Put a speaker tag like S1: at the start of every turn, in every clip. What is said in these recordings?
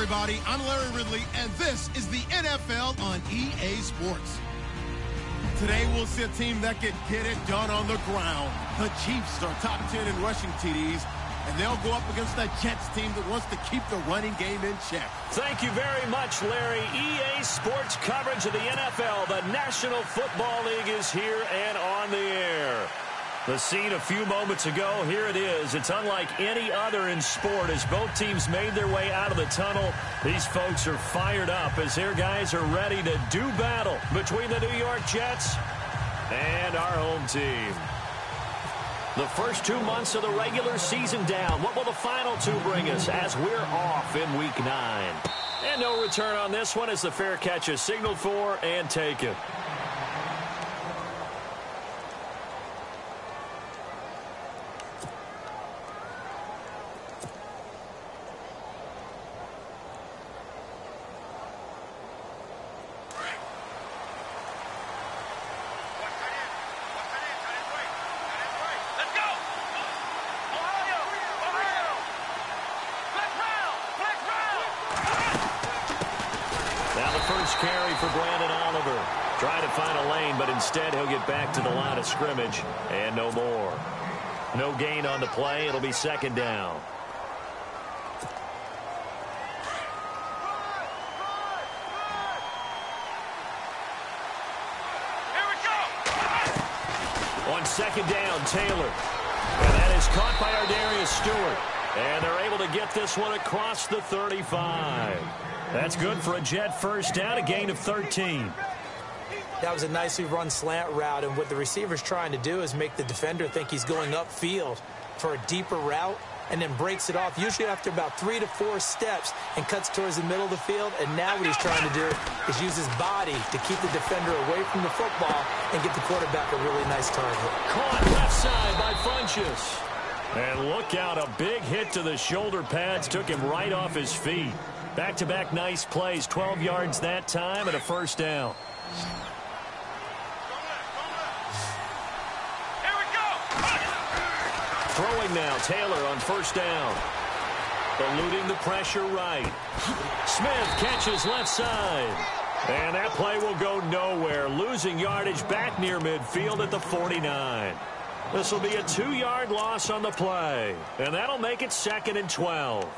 S1: everybody. I'm Larry Ridley, and this is the NFL on EA Sports. Today, we'll see a team that can get it done on the ground. The Chiefs are top 10 in rushing TDs, and they'll go up against that Jets team that wants to keep the running game in check.
S2: Thank you very much, Larry. EA Sports coverage of the NFL. The National Football League is here and on the air. The scene a few moments ago, here it is. It's unlike any other in sport as both teams made their way out of the tunnel. These folks are fired up as their guys are ready to do battle between the New York Jets and our home team. The first 2 months of the regular season down. What will the final two bring us as we're off in Week 9? And no return on this one as the fair catch is signaled for and taken. Carry for Brandon Oliver. Try to find a lane, but instead he'll get back to the line of scrimmage and no more. No gain on the play. It'll be second down.
S3: Here we go.
S2: On second down, Taylor. And that is caught by Ardarius Stewart. And they're able to get this one across the 35. That's good for a Jet first down, a gain of 13.
S4: That was a nicely run slant route, and what the receiver's trying to do is make the defender think he's going upfield for a deeper route and then breaks it off, usually after about 3 to 4 steps, and cuts towards the middle of the field. And now what he's trying to do is use his body to keep the defender away from the football and get the quarterback a really nice target.
S2: Caught left side by Funchess. And look out, a big hit to the shoulder pads took him right off his feet. Back-to-back nice plays, 12 yards that time and a first down.
S3: Here we go.
S2: Throwing now, Taylor on first down. Eluding the pressure right. Smith catches left side. And that play will go nowhere. Losing yardage back near midfield at the 49. This will be a 2-yard loss on the play. And that'll make it 2nd and 12.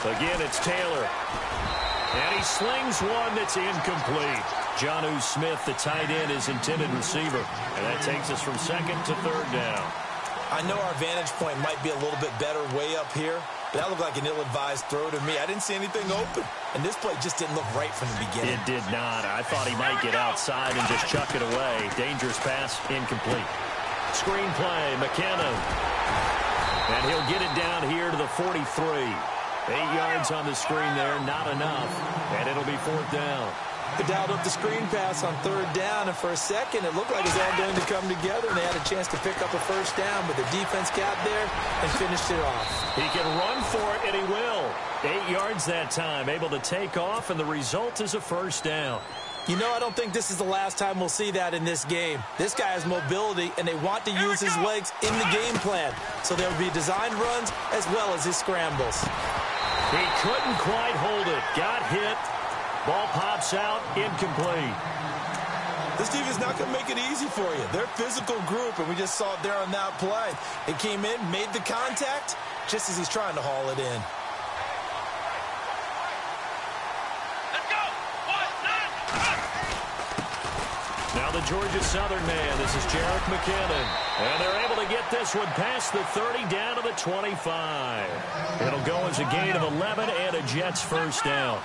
S2: Again, it's Taylor. And he slings one that's incomplete. Jonnu Smith, the tight end, is intended receiver. And that takes us from 2nd to 3rd down.
S5: I know our vantage point might be a little bit better way up here, but that looked like an ill-advised throw to me. I didn't see anything open. And this play just didn't look right from the beginning.
S2: It did not. I thought he might get outside and just chuck it away. Dangerous pass, incomplete. Screen play, McKinnon. And he'll get it down here to the 43. 8 yards on the screen there, not enough. And it'll be 4th down.
S4: They dialed up the screen pass on 3rd down, and for a second it looked like it was all going to come together, and they had a chance to pick up a first down, but the defense got there and finished it off.
S2: He can run for it, and he will. 8 yards that time, able to take off, and the result is a first down.
S4: You know, I don't think this is the last time we'll see that in this game. This guy has mobility, and they want to use his legs in the game plan. So there will be designed runs as well as his scrambles.
S2: He couldn't quite hold it. Got hit. Ball pops out. Incomplete.
S5: This defense is not going to make it easy for you. They're a physical group, and we just saw it there on that play. It came in, made the contact, just as he's trying to haul it in.
S2: Now the Georgia Southern man. This is Jerick McKinnon. And they're able to get this one past the 30 down to the 25. It'll go as a gain of 11 and a Jets first down.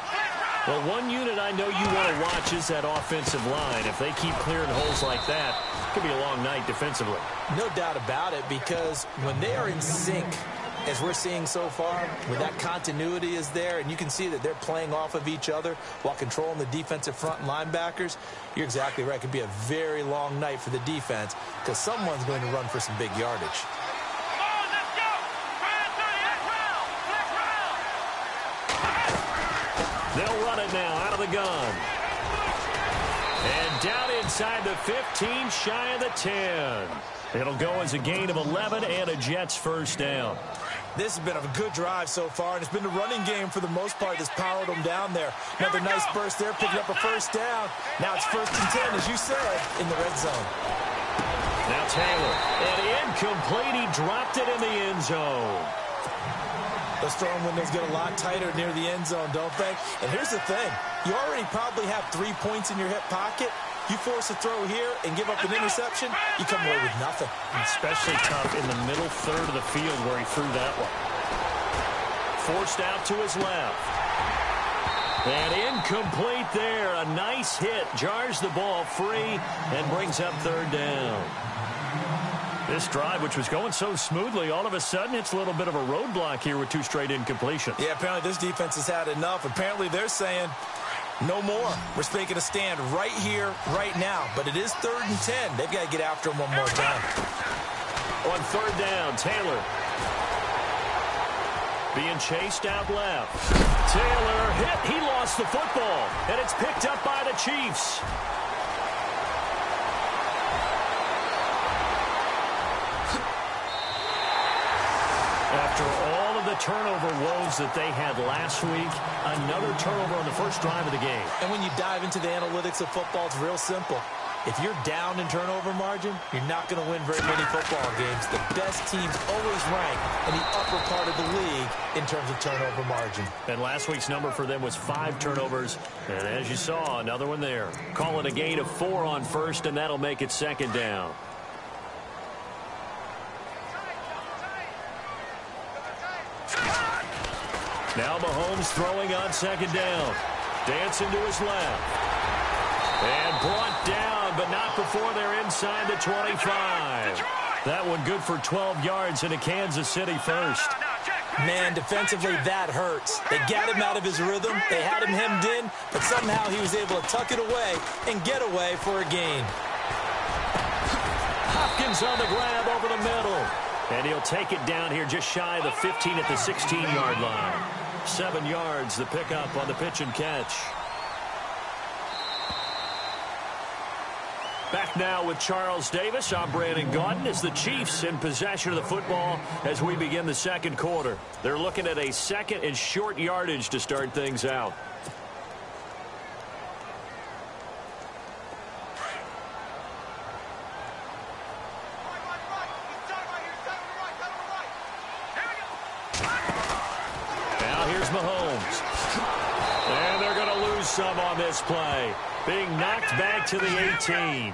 S2: Well, one unit I know you want to watch is that offensive line. If they keep clearing holes like that, it could be a long night defensively.
S4: No doubt about it, because when they are in sync, as we're seeing so far, when that continuity is there and you can see that they're playing off of each other while controlling the defensive front linebackers, you're exactly right. It could be a very long night for the defense because someone's going to run for some big yardage.
S2: They'll run it now out of the gun. And down inside the 15, shy of the 10. It'll go as a gain of 11 and a Jets first down.
S5: This has been a good drive so far, and it's been the running game for the most part that's powered them down there. Another nice burst there, picking up a first down. Now it's 1st and 10, as you said, in the red zone.
S2: Now Taylor, and incomplete. He dropped it in the end zone.
S5: Those throwing windows get a lot tighter near the end zone, don't they? And here's the thing. You already probably have 3 points in your hip pocket. You force a throw here and give up an interception, you come away with nothing.
S2: Especially tough in the middle third of the field where he threw that one. Forced out to his left. And incomplete there. A nice hit. Jars the ball free and brings up 3rd down. This drive, which was going so smoothly, all of a sudden it's a little bit of a roadblock here with 2 straight incompletions.
S5: Yeah, apparently this defense has had enough. Apparently they're saying, no more. We're making a stand right here, right now. But it is 3rd and 10. They've got to get after him one more time.
S2: On 3rd down, Taylor. Being chased out left. Taylor hit. He lost the football. And it's picked up by the Chiefs. After all of the turnover woes that they had last week, another turnover on the first drive of the game.
S5: And when you dive into the analytics of football, it's real simple. If you're down in turnover margin, you're not going to win very many football games. The best teams always rank in the upper part of the league in terms of turnover margin.
S2: And last week's number for them was 5 turnovers. And as you saw, another one there. Call it a gain of 4 on 1st, and that'll make it 2nd down. Now Mahomes throwing on 2nd down. Dancing to his left. And brought down, but not before they're inside the 25. That one good for 12 yards into Kansas City first.
S5: Man, defensively, that hurts. They got him out of his rhythm. They had him hemmed in, but somehow he was able to tuck it away and get away for a gain.
S2: Hopkins on the grab over the middle. And he'll take it down here just shy of the 15 at the 16-yard line. 7 yards, the pickup on the pitch and catch. Back now with Charles Davis. I'm Brandon Gaudin as the Chiefs in possession of the football as we begin the 2nd quarter. They're looking at a 2nd and short yardage to start things out. Now here's Mahomes. And they're going to lose some on this play. Being knocked back to the 18.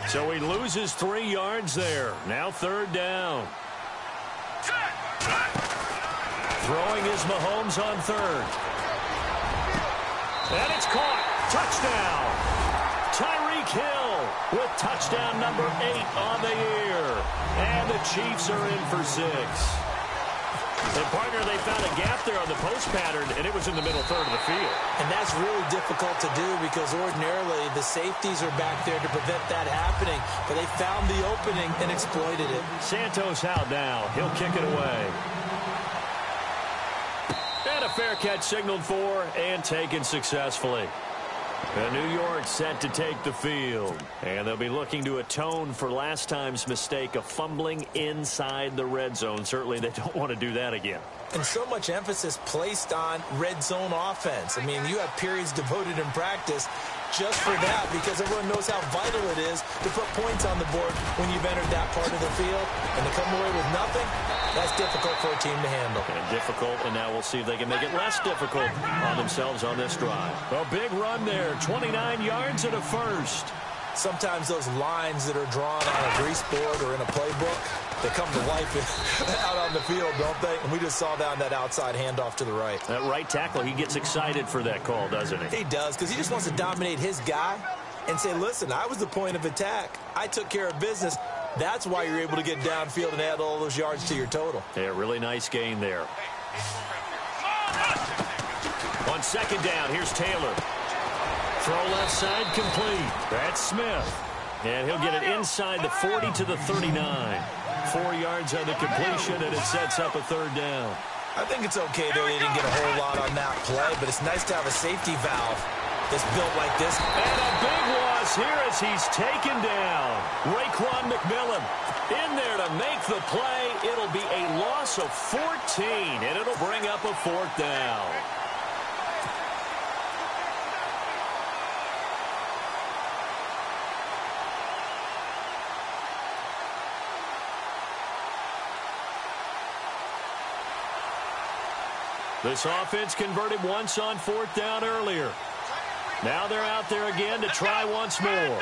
S2: So he loses 3 yards there. Now 3rd down. Throwing is Mahomes on 3rd. And it's caught. Touchdown. Tyreek Hill with touchdown number 8 on the year. And the Chiefs are in for 6. And, partner, they found a gap there on the post pattern, and it was in the middle third of the field.
S5: And that's really difficult to do because ordinarily the safeties are back there to prevent that happening. But they found the opening and exploited it.
S2: Santos out now. He'll kick it away. And a fair catch signaled for and taken successfully. And New York set to take the field. And they'll be looking to atone for last time's mistake of fumbling inside the red zone. Certainly they don't want to do that again.
S5: And so much emphasis placed on red zone offense. I mean, you have periods devoted in practice just for that because everyone knows how vital it is to put points on the board when you've entered that part of the field. And to come away with nothing, that's difficult for a team to handle.
S2: And difficult, and now we'll see if they can make it less difficult on themselves on this drive. A big run there, 29 yards and a first.
S5: Sometimes those lines that are drawn on a grease board or in a playbook, they come to life out on the field, don't they? And we just saw that on that outside handoff to the right.
S2: That right tackle, he gets excited for that call, doesn't he?
S5: He does, because he just wants to dominate his guy and say, listen, I was the point of attack. I took care of business. That's why you're able to get downfield and add all those yards to your total.
S2: Yeah, really nice gain there. On 2nd down, here's Taylor. Throw left side complete. That's Smith. And he'll get it inside the 40 to the 39. 4 yards on the completion, and it sets up a 3rd down.
S5: I think it's okay, though, they didn't get a whole lot on that play, but it's nice to have a safety valve that's built like this.
S2: And a big loss here as he's taken down. Raekwon McMillan in there to make the play. It'll be a loss of 14, and it'll bring up a 4th down. This offense converted once on 4th down earlier. Now they're out there again to try once more.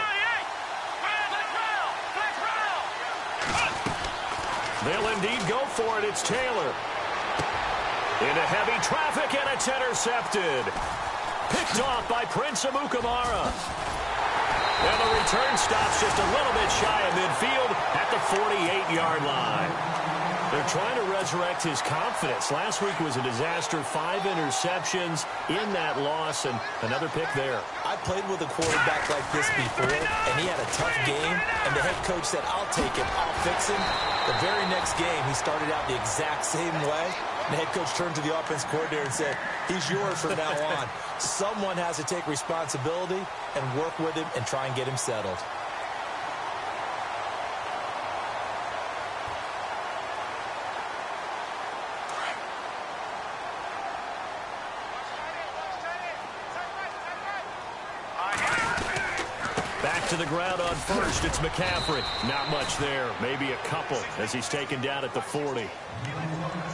S2: They'll indeed go for it. It's Taylor. Into heavy traffic, and it's intercepted. Picked off by Prince Amukamara. And the return stops just a little bit shy of midfield at the 48-yard line. They're trying to resurrect his confidence. Last week was a disaster. 5 interceptions in that loss, and another pick there.
S5: I played with a quarterback like this before, and he had a tough game, and the head coach said, I'll take him, I'll fix him. The very next game, he started out the exact same way. The head coach turned to the offense coordinator and said, he's yours from now on. Someone has to take responsibility and work with him and try and get him settled.
S2: To the ground on first, it's McCaffrey. Not much there, maybe a couple as he's taken down at the 40.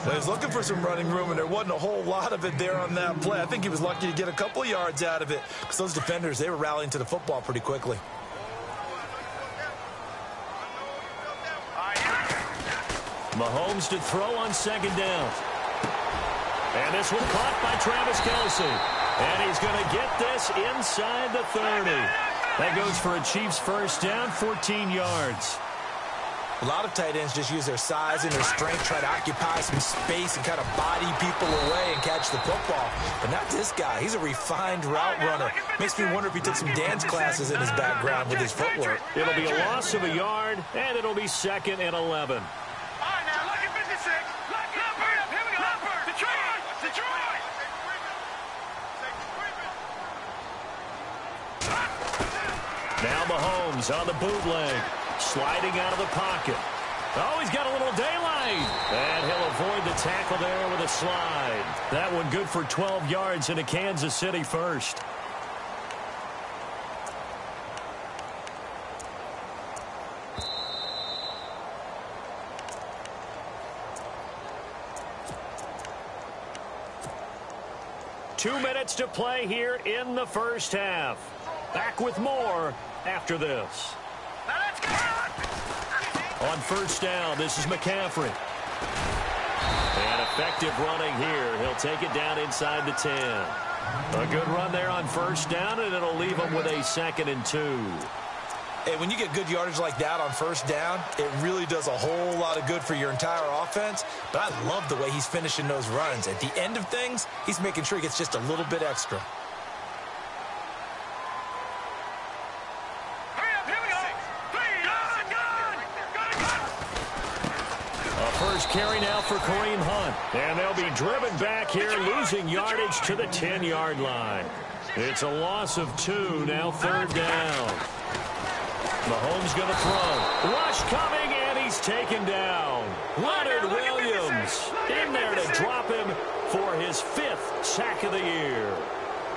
S5: Well, he's looking for some running room, and there wasn't a whole lot of it there on that play. I think he was lucky to get a couple of yards out of it because those defenders, they were rallying to the football pretty quickly.
S2: Mahomes to throw on 2nd down. And this one caught by Travis Kelce. And he's going to get this inside the 30. That goes for a Chiefs 1st down, 14 yards.
S5: A lot of tight ends just use their size and their strength, try to occupy some space and kind of body people away and catch the football. But not this guy. He's a refined route runner. Makes me wonder if he took some dance classes in his background with his footwork.
S2: It'll be a loss of a yard, and it'll be 2nd and 11. Now Mahomes on the bootleg, sliding out of the pocket. Oh, he's got a little daylight. And he'll avoid the tackle there with a slide. That one good for 12 yards into Kansas City 1st. Two minutes to play here in the 1st half. Back with more after this. On 1st down, this is McCaffrey. And effective running here. He'll take it down inside the 10. A good run there on 1st down, and it'll leave him with a 2nd and 2.
S5: Hey, when you get good yardage like that on 1st down, it really does a whole lot of good for your entire offense. But I love the way he's finishing those runs. At the end of things, he's making sure he gets just a little bit extra.
S2: Carry now for Kareem Hunt. And they'll be driven back here, losing yardage to the 10-yard line. It's a loss of 2, now 3rd down. Mahomes going to throw. Rush coming, and he's taken down. Leonard Williams in there to drop him for his 5th sack of the year.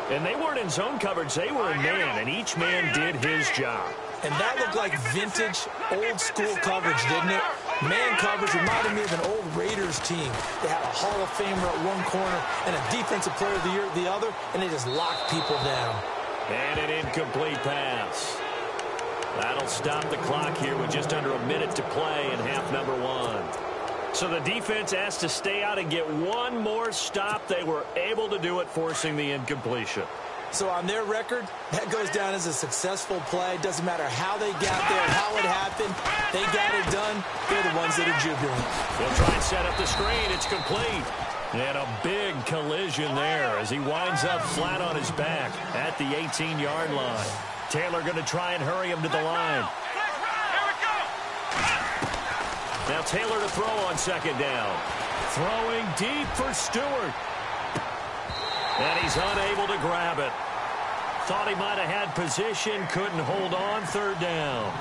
S2: And they weren't in zone coverage. They were in man, and each man did his job.
S5: And that looked like vintage, old-school coverage, didn't it? Man coverage reminded me of an old Raiders team. They had a Hall of Famer at one corner and a Defensive Player of the Year at the other, and they just locked people down.
S2: And an incomplete pass. That'll stop the clock here with just under a minute to play in half number 1. So the defense has to stay out and get one more stop. They were able to do it, forcing the incompletion.
S5: So on their record, that goes down as a successful play. Doesn't matter how they got there, how it happened. They got it done. They're the ones that are jubilant.
S2: They'll try and set up the screen. It's complete. And a big collision there as he winds up flat on his back at the 18-yard line. Taylor going to try and hurry him to the line. Now Taylor to throw on 2nd down. Throwing deep for Stewart. And he's unable to grab it. Thought he might have had position, couldn't hold on, third down.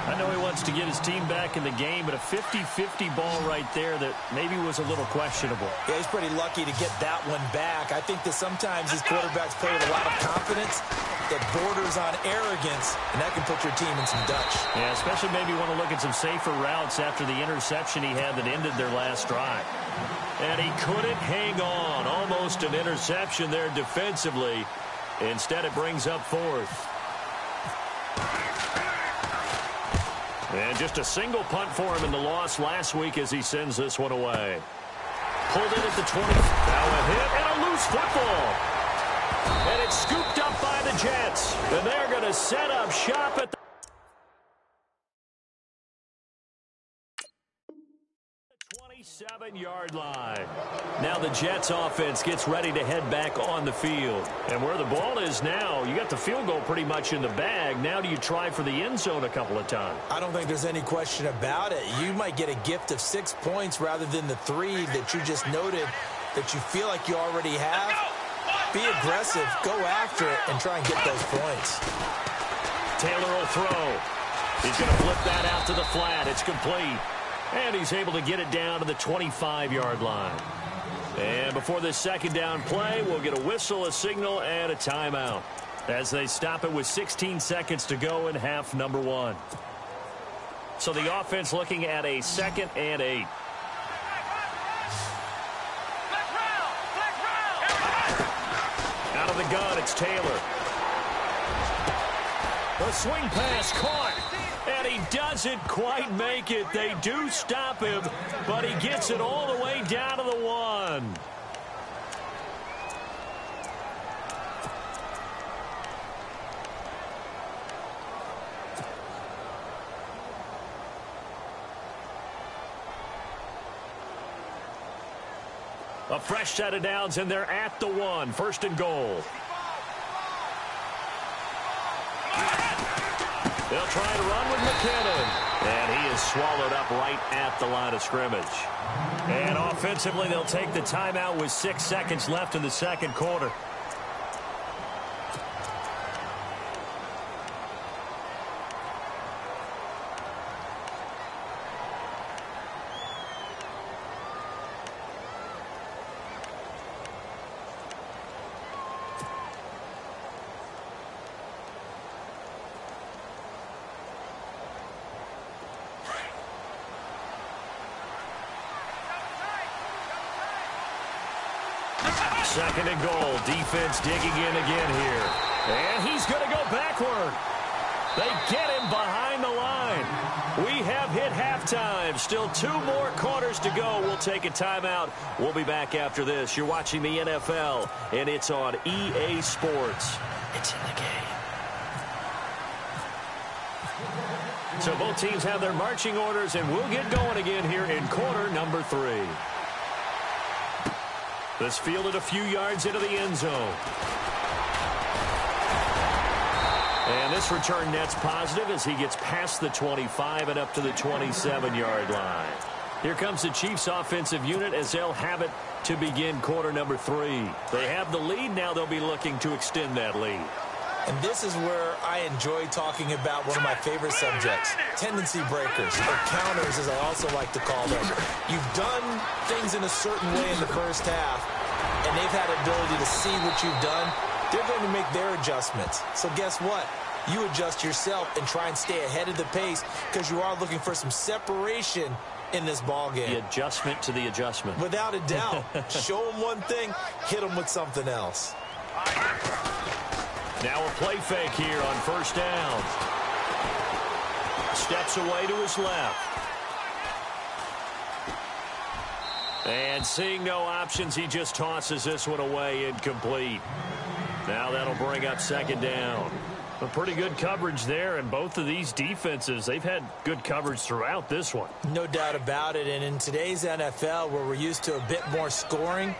S2: I know he wants to get his team back in the game, but a 50-50 ball right there that maybe was a little questionable.
S4: Yeah, he's pretty lucky to get that one back. I think that sometimes these quarterbacks play with a lot of confidence that borders on arrogance, and that can put your team in some Dutch.
S2: Yeah, especially maybe want to look at some safer routes after the interception he had that ended their last drive. And he couldn't hang on. Almost an interception there defensively. Instead, it brings up fourth. And just a single punt for him in the loss last week as he sends this one away. Pulled in at the 20. Now a hit and a loose football. And it's scooped up by the Jets. And they're going to set up shop at the 27-yard line. Now the Jets offense gets ready to head back on the field. And where the ball is now, you got the field goal pretty much in the bag. Now do you try for the end zone a couple of times?
S4: I don't think there's any question about it. You might get a gift of 6 points rather than the 3 that you just noted that you feel like you already have. Be aggressive, go after it, and try and get those points.
S2: Taylor will throw. He's going to flip that out to the flat. It's complete. And he's able to get it down to the 25-yard line. And before this second down play, we'll get a whistle, a signal, and a timeout as they stop it with 16 seconds to go in half number 1. So the offense looking at a 2nd and 8. Out of the gun, it's Taylor. The swing pass caught. And he doesn't quite make it. They do stop him, but he gets it all the way down to the 1. A fresh set of downs, and they're at the 1. First and goal. They'll try to run with McKinnon. And he is swallowed up right at the line of scrimmage. And offensively, they'll take the timeout with 6 seconds left in the second quarter. Second and goal. Defense digging in again here. And he's going to go backward. They get him behind the line. We have hit halftime. Still 2 more quarters to go. We'll take a timeout. We'll be back after this. You're watching the NFL, and it's on EA Sports. It's in the game. So both teams have their marching orders, and we'll get going again here in quarter number 3. This fielded a few yards into the end zone. And this return net's positive as he gets past the 25 and up to the 27-yard line. Here comes the Chiefs offensive unit as they'll have it to begin quarter number 3. They have the lead. Now they'll be looking to extend that lead.
S4: And this is where I enjoy talking about one of my favorite subjects, tendency breakers, or counters as I also like to call them. You've done things in a certain way in the first half, and they've had the ability to see what you've done. They're going to make their adjustments. So guess what? You adjust yourself and try and stay ahead of the pace because you are looking for some separation in this ball game.
S2: The adjustment to the adjustment.
S4: Without a doubt. Show them one thing, hit them with something else.
S2: Now a play fake here on first down. Steps away to his left. And seeing no options, he just tosses this one away incomplete. Now that'll bring up second down. A pretty good coverage there, and both of these defenses, they've had good coverage throughout this one.
S4: No doubt about it, and in today's NFL, where we're used to a bit more scoring,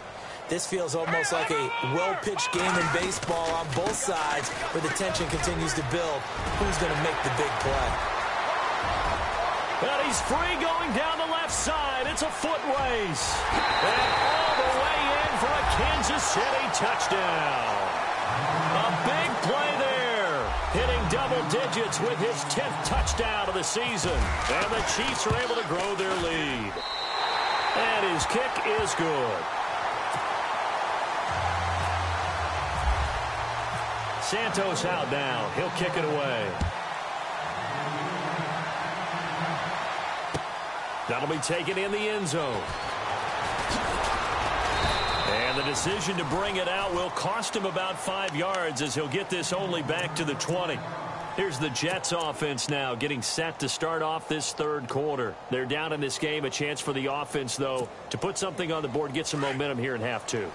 S4: this feels almost like a well-pitched game in baseball on both sides where the tension continues to build. Who's going to make the big play?
S2: And he's free going down the left side. It's a foot race. runs. And all the way in for a Kansas City touchdown. A big play there. Hitting double digits with his 10th touchdown of the season. And the Chiefs are able to grow their lead. And his kick is good. Santos out now. He'll kick it away. That'll be taken in the end zone. And the decision to bring it out will cost him about 5 yards as he'll get this only back to the 20. Here's the Jets offense now getting set to start off this third quarter. They're down in this game. A chance for the offense, though, to put something on the board, get some momentum here in half two.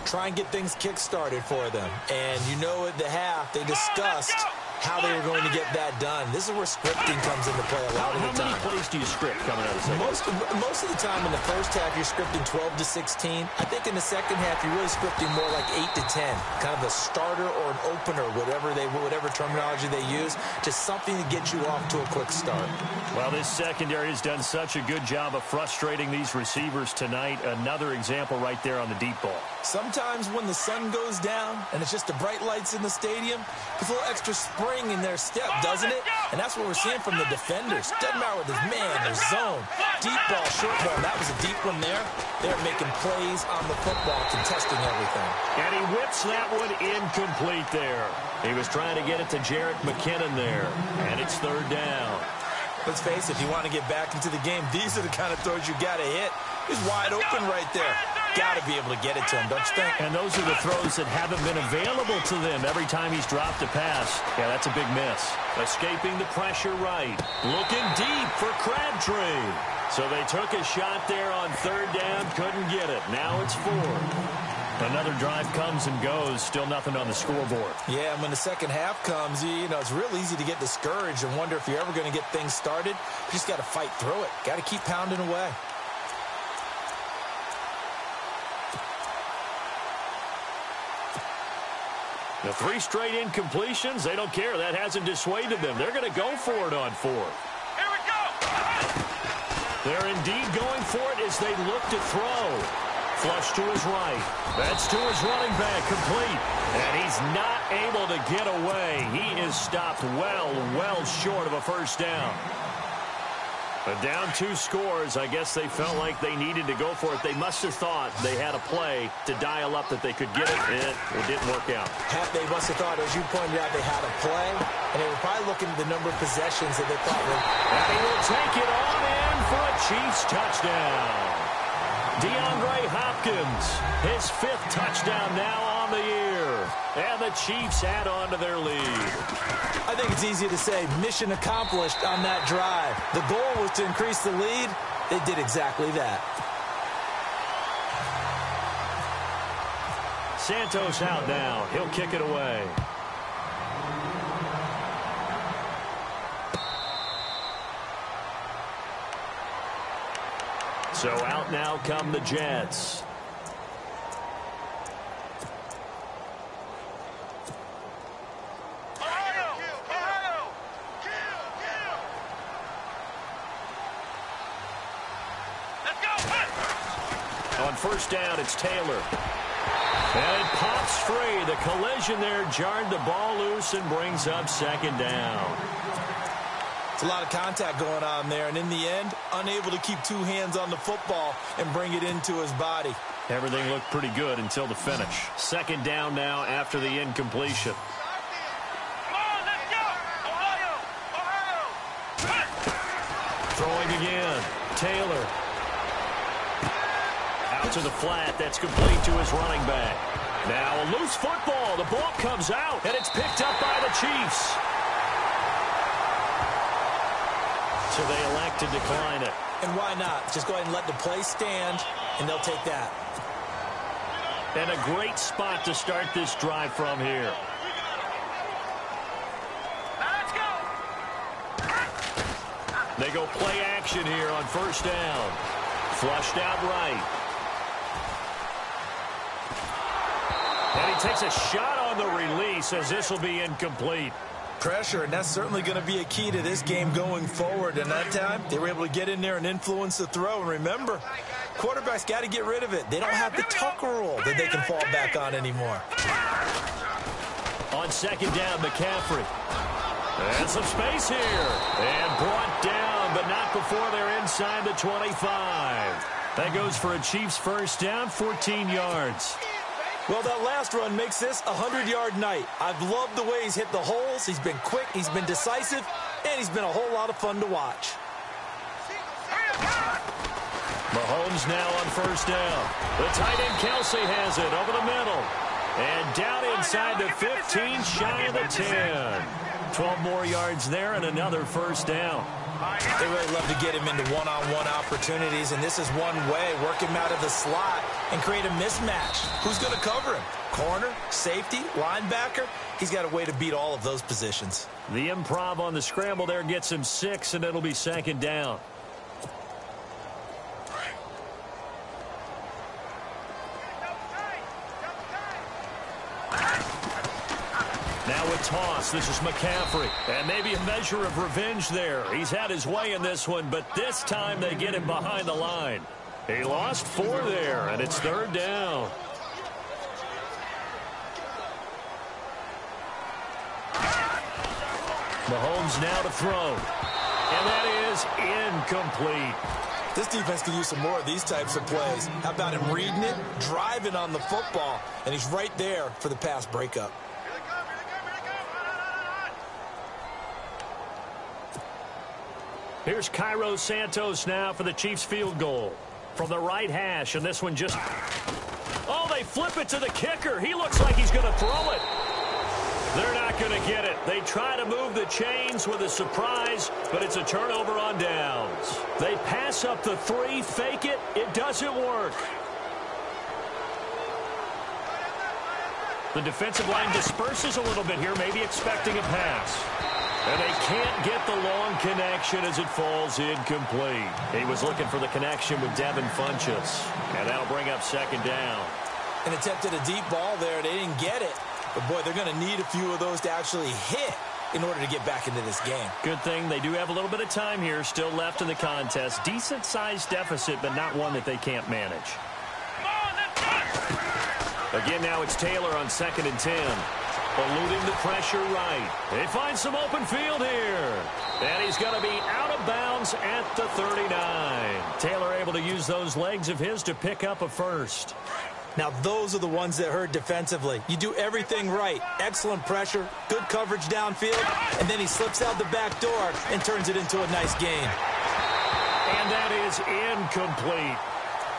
S4: Try and get things kick-started for them. And you know at the half they discussed how they were going to get that done. This is where scripting comes into play a lot of the time.
S2: How many plays do you script coming out of the second?
S4: Most of the time in the first half, you're scripting 12 to 16. I think in the second half, you're really scripting more like 8 to 10. Kind of a starter or an opener, whatever terminology they use, just something to get you off to a quick start.
S2: Well, this secondary has done such a good job of frustrating these receivers tonight. Another example right there on the deep ball.
S4: Sometimes when the sun goes down and it's just the bright lights in the stadium, there's a little extra spring in their step, doesn't it? And that's what we're seeing from the defenders. Doesn't matter with his man, their zone, deep ball, short ball. That was a deep one there. They're making plays on the football, contesting everything.
S2: And he whips that one incomplete there. He was trying to get it to Jerick McKinnon there. And it's third down.
S4: Let's face it, if you want to get back into the game, these are the kind of throws you got to hit. He's wide open right there. Got to be able to get it to him, don't you think?
S2: And those are the throws that haven't been available to them every time he's dropped a pass. Yeah, that's a big miss. Escaping the pressure right. Looking deep for Crabtree. So they took a shot there on third down, couldn't get it. Now it's fourth. Another drive comes and goes, still nothing on the scoreboard.
S4: Yeah, and when the second half comes, you know, it's real easy to get discouraged and wonder if you're ever going to get things started. You just got to fight through it. Got to keep pounding away.
S2: The 3 straight incompletions, they don't care. That hasn't dissuaded them. They're going to go for it on fourth.
S3: Here we go.
S2: They're indeed going for it as they look to throw. Flush to his right. That's to his running back, complete. And he's not able to get away. He is stopped well short of a first down. But down 2 scores, I guess they felt like they needed to go for it. They must have thought they had a play to dial up that they could get it, and it didn't work out.
S4: They must have thought, as you pointed out, they had a play, and they were probably looking at the number of possessions that they thought were.
S2: And he will take it on in for a Chiefs touchdown. DeAndre Hopkins, his 5th touchdown now on the year. And the Chiefs add on to their lead.
S4: I think it's easy to say mission accomplished on that drive. The goal was to increase the lead. They did exactly that.
S2: Santos out now. He'll kick it away. So out now come the Jets. On first down, it's Taylor. And it pops free. The collision there jarred the ball loose and brings up second down.
S4: It's a lot of contact going on there, and in the end, unable to keep 2 hands on the football and bring it into his body.
S2: Everything looked pretty good until the finish. Second down now after the incompletion. Throwing again. Taylor. Out to the flat. That's complete to his running back. Now a loose football. The ball comes out, and it's picked up by the Chiefs. So they elect to decline it.
S4: And why not? Just go ahead and let the play stand, and they'll take that.
S2: And a great spot to start this drive from here.
S3: Let's go.
S2: They go play action here on first down. Flushed out right. And he takes a shot on the release as this will be incomplete.
S4: Pressure, and that's certainly going to be a key to this game going forward. And that time, they were able to get in there and influence the throw. And remember,
S5: Quarterback's got to get rid of it. They don't have the tucker roll that they can fall back on anymore.
S2: On second down, McCaffrey. And some space here. And brought down, but not before they're inside the 25. That goes for a Chiefs first down, 14 yards.
S5: Well, that last run makes this a 100-yard night. I've loved the way he's hit the holes. He's been quick, he's been decisive, and he's been a whole lot of fun to watch.
S2: Mahomes now on first down. The tight end Kelsey has it over the middle. And down inside the 15, shy of the 10. 12 more yards there and another first down.
S5: They really love to get him into one-on-one opportunities, and this is one way. Work him out of the slot and create a mismatch. Who's going to cover him? Corner, safety, linebacker? He's got a way to beat all of those positions.
S2: The improv on the scramble there gets him 6, and it'll be second down. Now a toss. This is McCaffrey. And maybe a measure of revenge there. He's had his way in this one, but this time they get him behind the line. He lost 4 there, and it's third down. Mahomes now to throw. And that is incomplete.
S5: This defense could use some more of these types of plays. How about him reading it, driving on the football, and he's right there for the pass breakup.
S2: Here's Cairo Santos now for the Chiefs field goal. From the right hash, and this one just... Oh, they flip it to the kicker. He looks like he's going to throw it. They're not going to get it. They try to move the chains with a surprise, but it's a turnover on downs. They pass up the 3, fake it. It doesn't work. The defensive line disperses a little bit here, maybe expecting a pass. And they can't get the long connection as it falls incomplete. He was looking for the connection with Devin Funchess. And that'll bring up second down.
S5: And attempted a deep ball there. They didn't get it. But, boy, they're going to need a few of those to actually hit in order to get back into this game.
S2: Good thing they do have a little bit of time here still left in the contest. Decent-sized deficit, but not one that they can't manage. Again, now it's Taylor on second and 10. Eluding the pressure right. They find some open field here. And he's going to be out of bounds at the 39. Taylor able to use those legs of his to pick up a first.
S5: Now, those are the ones that hurt defensively. You do everything right. Excellent pressure, good coverage downfield, and then he slips out the back door and turns it into a nice gain.
S2: And that is incomplete.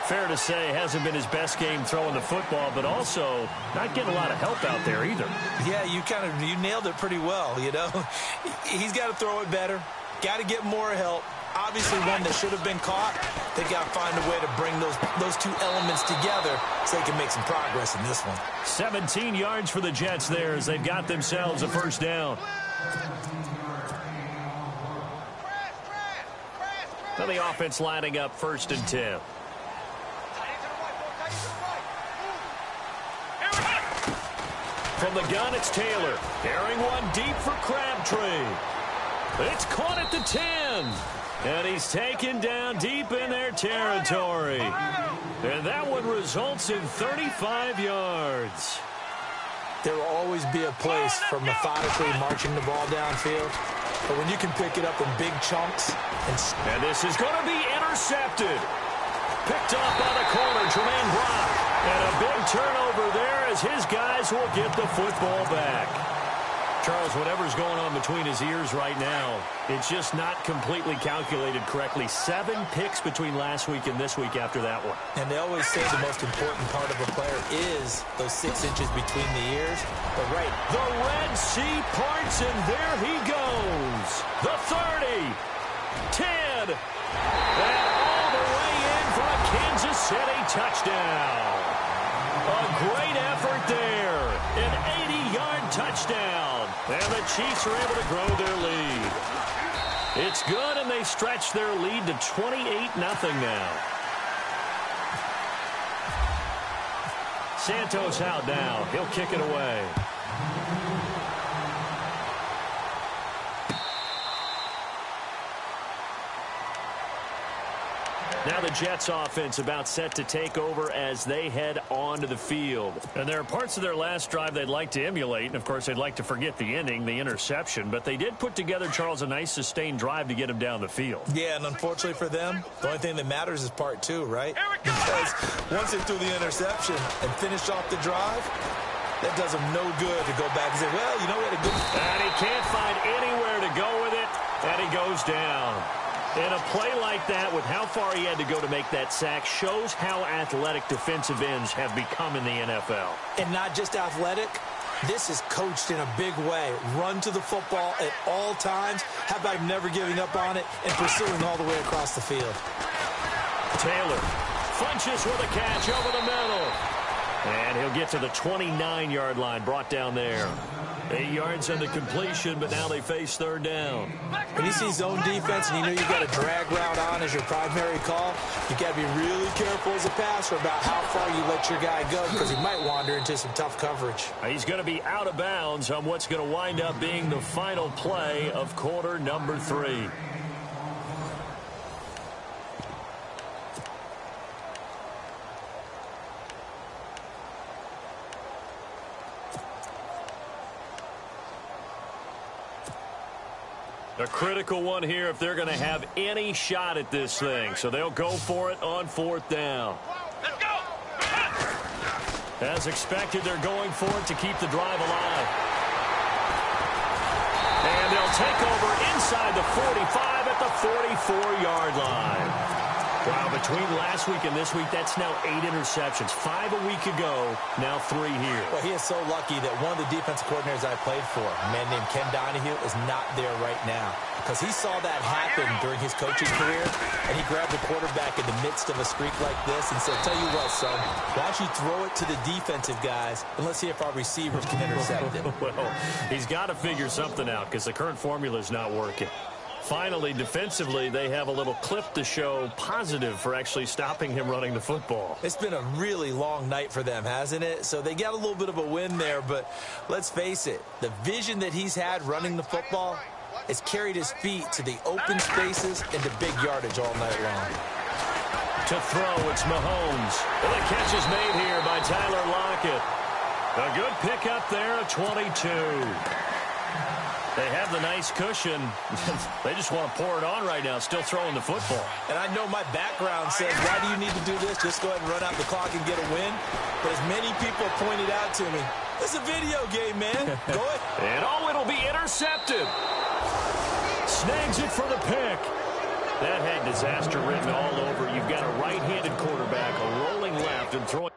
S2: Fair to say, hasn't been his best game throwing the football, but also not getting a lot of help out there either.
S5: Yeah, you nailed it pretty well, you know. He's got to throw it better, got to get more help. Obviously one that should have been caught. They got to find a way to bring those two elements together so they can make some progress in this one.
S2: 17 yards for the Jets there as they've got themselves a first down. Now the offense lining up first and 10. From the gun, it's Taylor. Carrying one deep for Crabtree. It's caught at the 10. And he's taken down deep in their territory. And that one results in 35 yards.
S5: There will always be a place for methodically marching the ball downfield. But when you can pick it up in big chunks.
S2: And this is going to be intercepted. Picked off by the corner, Jermaine Brock. And a big turnover there as his guys will get the football back. Charles, whatever's going on between his ears right now, it's just not completely calculated correctly. 7 picks between last week and this week after that one.
S5: And they always say the most important part of a player is those 6 inches between the ears. But right.
S2: The Red Sea parts, and there he goes. The 30, 10, and all the way in for a Kansas City touchdown. A great effort there. An 80-yard touchdown. And the Chiefs are able to grow their lead. It's good, and they stretch their lead to 28-0 now. Santos out now. He'll kick it away. Now the the Jets offense about set to take over as they head onto the field. And there are parts of their last drive they'd like to emulate. And, of course, they'd like to forget the ending, the interception. But they did put together, Charles, a nice sustained drive to get him down the field.
S5: Yeah, and unfortunately for them, the only thing that matters is part two, right? Because once they threw the interception and finished off the drive, that does him no good to go back and say, well, you know, we had a good...
S2: And he can't find anywhere to go with it, and he goes down. And a play like that, with how far he had to go to make that sack, shows how athletic defensive ends have become in the NFL.
S4: And not just athletic, this is coached in a big way. Run to the football at all times. How about him never giving up on it and pursuing all the way across the field?
S2: Taylor flinches with a catch over the middle. And he'll get to the 29-yard line, brought down there. 8 yards on the completion, but now they face third down.
S4: When you see zone defense and you know you've got a drag route on as your primary call, you got to be really careful as a passer about how far you let your guy go because he might wander into some tough coverage.
S2: He's going to be out of bounds on what's going to wind up being the final play of quarter number 3. A critical one here if they're going to have any shot at this thing. So they'll go for it on fourth down.
S3: Let's go!
S2: As expected, they're going for it to keep the drive alive. And they'll take over inside the 45 at the 44-yard line. Wow, between last week and this week, that's now 8 interceptions. 5 a week ago, now 3 here.
S4: Well, he is so lucky that one of the defensive coordinators I played for, a man named Ken Donahue, is not there right now. Because he saw that happen during his coaching career, and he grabbed the quarterback in the midst of a streak like this and said, tell you what, son, why don't you throw it to the defensive guys, and let's see if our receivers can intercept it.
S2: Well, he's got to figure something out because the current formula is not working. Finally, defensively, they have a little clip to show positive for actually stopping him running the football.
S4: It's been a really long night for them, hasn't it? So they got a little bit of a win there, but let's face it, the vision that he's had running the football has carried his feet to the open spaces and to big yardage all night long.
S2: To throw, it's Mahomes. And the catch is made here by Tyler Lockett. A good pickup there at 22. They have the nice cushion. They just want to pour it on right now, still throwing the football.
S4: And I know my background says, why do you need to do this? Just go ahead and run out the clock and get a win. But as many people pointed out to me, it's a video game, man. Go ahead.
S2: And it'll be intercepted. Snags it for the pick. That had disaster written all over. You've got a right-handed quarterback, a rolling left, and throwing.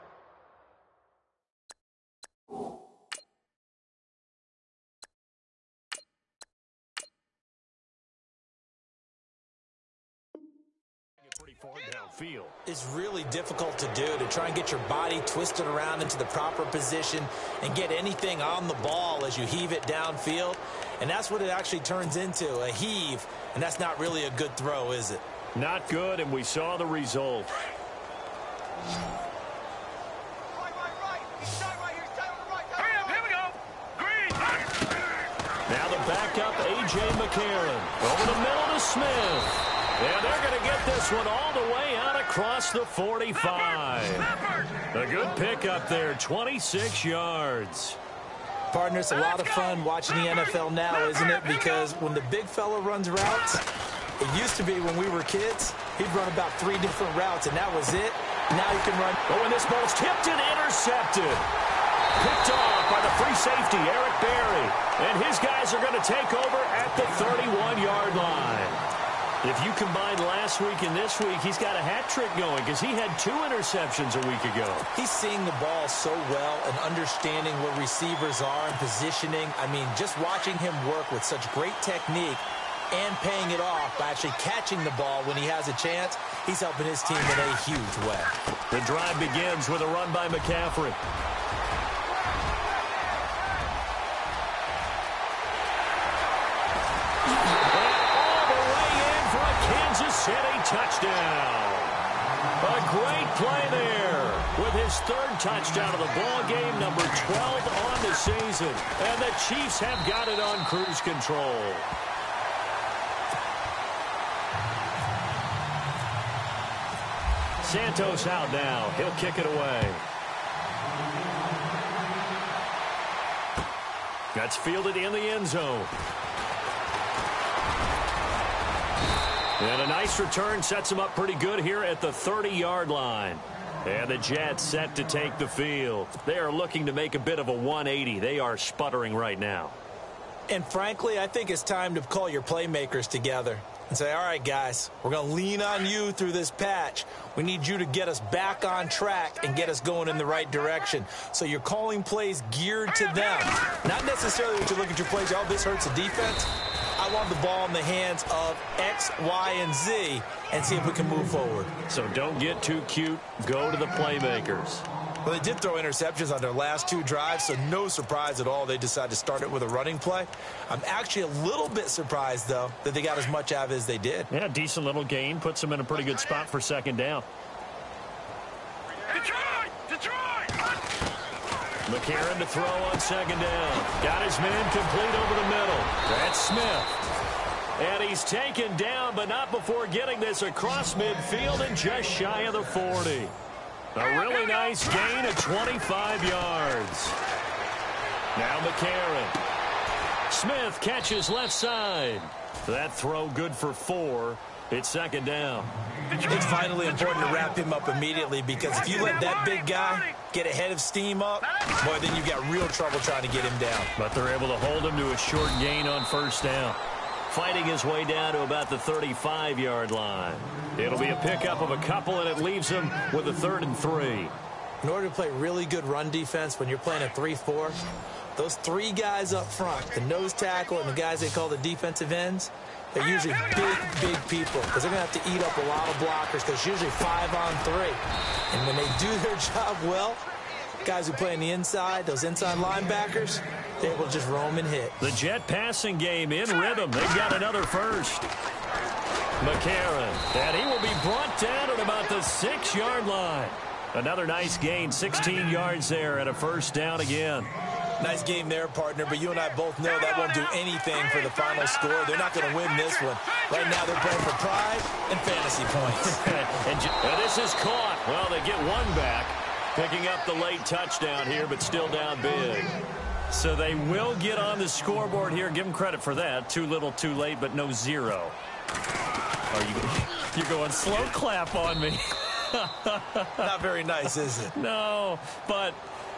S2: Downfield.
S4: It's really difficult to do, to try and get your body twisted around into the proper position and get anything on the ball as you heave it downfield. And that's what it actually turns into, a heave. And that's not really a good throw, is it?
S2: Not good, and we saw the result.
S3: Here we go. Green.
S2: Now the backup, A.J. McCarron. Over the middle to Smith. And they're going to get this one all the way out across the 45. A good pickup there, 26 yards.
S4: Partner, it's a lot of fun watching the NFL now, isn't it? Because when the big fella runs routes, it used to be when we were kids, he'd run about 3 different routes, and that was it. Now he can run.
S2: Oh, and this ball's tipped and intercepted. Picked off by the free safety, Eric Berry. And his guys are going to take over at the 31-yard line. If you combine last week and this week, he's got a hat trick going because he had 2 interceptions a week ago.
S4: He's seeing the ball so well and understanding where receivers are and positioning. I mean, just watching him work with such great technique and paying it off by actually catching the ball when he has a chance, he's helping his team in a huge way.
S2: The drive begins with a run by McCaffrey. City touchdown. A great play there with his 3rd touchdown of the ball game, number 12 on the season. And the Chiefs have got it on cruise control. Santos out now. He'll kick it away. That's fielded in the end zone. And a nice return sets him up pretty good here at the 30-yard line. And the Jets set to take the field. They are looking to make a bit of a 180. They are sputtering right now.
S4: And frankly, I think it's time to call your playmakers together and say, all right, guys, we're going to lean on you through this patch. We need you to get us back on track and get us going in the right direction. So you're calling plays geared to them. Not necessarily what you look at your plays, oh, this hurts the defense. I want the ball in the hands of X, Y, and Z and see if we can move forward.
S2: So don't get too cute. Go to the playmakers.
S4: Well, they did throw interceptions on their last 2 drives, so no surprise at all they decided to start it with a running play. I'm actually a little bit surprised, though, that they got as much out of it as they did.
S2: Yeah, decent little gain. Puts them in a pretty good spot for second down. McCarron to throw on second down. Got his man complete over the middle. That's Smith. And he's taken down, but not before getting this across midfield and just shy of the 40. A really nice gain of 25 yards. Now McCarron. Smith catches left side. That throw good for 4. It's second down.
S4: It's vitally important to wrap him up immediately because if you let that big guy get ahead of steam up, boy, then you've got real trouble trying to get him down.
S2: But they're able to hold him to a short gain on first down. Fighting his way down to about the 35-yard line. It'll be a pickup of a couple, and it leaves him with a 3rd and 3.
S4: In order to play really good run defense when you're playing a 3-4, those 3 guys up front, the nose tackle and the guys they call the defensive ends, they're usually big people because they're going to have to eat up a lot of blockers because it's usually 5 on 3. And when they do their job well, guys who play on the inside, those inside linebackers, they're able to just roam and hit.
S2: The Jet passing game in rhythm. They've got another first. McCarron, and he will be brought down at about the 6-yard line. Another nice gain, 16 yards there, and a first down again.
S4: Nice game there, partner, but you and I both know that won't do anything for the final score. They're not going to win this one. Right now they're playing for pride and fantasy points.
S2: and this is caught. Well, they get one back, picking up the late touchdown here, but still down big. So they will get on the scoreboard here. Give them credit for that. Too little, too late, but no 0. You're going slow clap on me.
S4: Not very nice, is it?
S2: No, but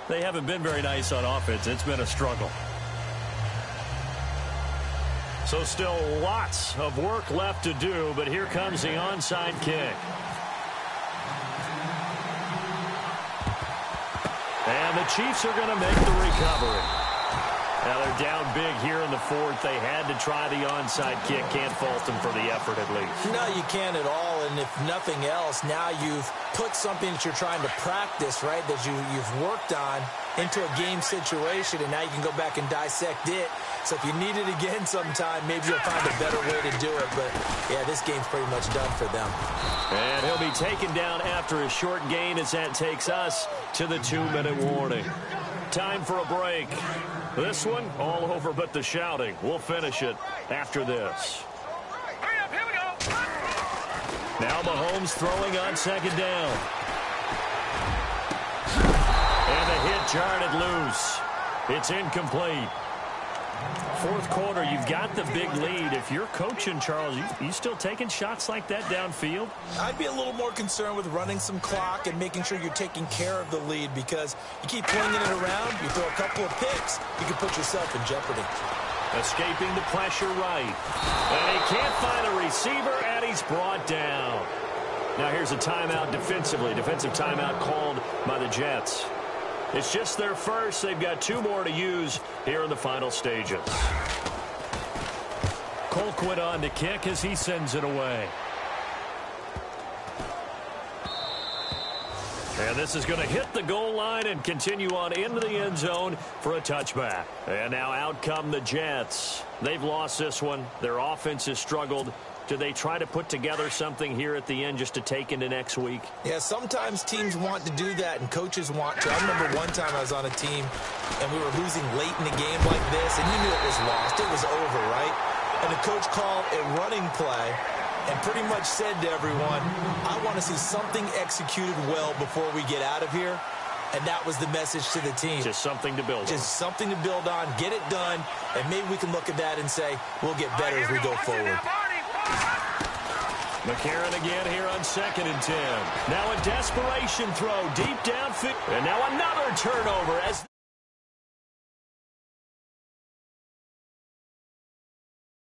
S2: they haven't been very nice on offense. It's been a struggle. So still lots of work left to do, but here comes the onside kick. And the Chiefs are going to make the recovery. Now they're down big here in the 4th. They had to try the onside kick. Can't fault them for the effort at least.
S4: No, you can't at all. And if nothing else, now you've put something that you're trying to practice, right, that you've worked on into a game situation, and now you can go back and dissect it. So if you need it again sometime, maybe you'll find a better way to do it. But, yeah, this game's pretty much done for them.
S2: And he'll be taken down after a short gain as that takes us to the 2-minute warning. Time for a break. This one, all over but the shouting. We'll finish it after this.
S3: Hurry up, here we go.
S2: Now Mahomes throwing on second down. And the hit jarred it loose. It's incomplete. 4th quarter, you've got the big lead. If you're coaching, Charles, you still taking shots like that downfield?
S4: I'd be a little more concerned with running some clock and making sure you're taking care of the lead because you keep flinging it around, you throw a couple of picks, you can put yourself in jeopardy.
S2: Escaping the pressure right. And he can't find a receiver, and he's brought down. Now here's a timeout defensively. Defensive timeout called by the Jets. It's just their first. They've got 2 more to use here in the final stages. Colquitt on to kick as he sends it away. And this is going to hit the goal line and continue on into the end zone for a touchback. And now out come the Jets. They've lost this one. Their offense has struggled. Do they try to put together something here at the end just to take into next week?
S4: Yeah, sometimes teams want to do that and coaches want to. I remember one time I was on a team and we were losing late in the game like this and you knew it was lost. It was over, right? And the coach called a running play
S5: and pretty much said to everyone, I want to see something executed well before we get out of here. And that was the message to the team.
S2: Just something to build on.
S5: Just something to build on, get it done, and maybe we can look at that and say, we'll get better as we go forward.
S2: McCarron again here on 2nd and 10. Now a desperation throw deep downfield. And now another turnover as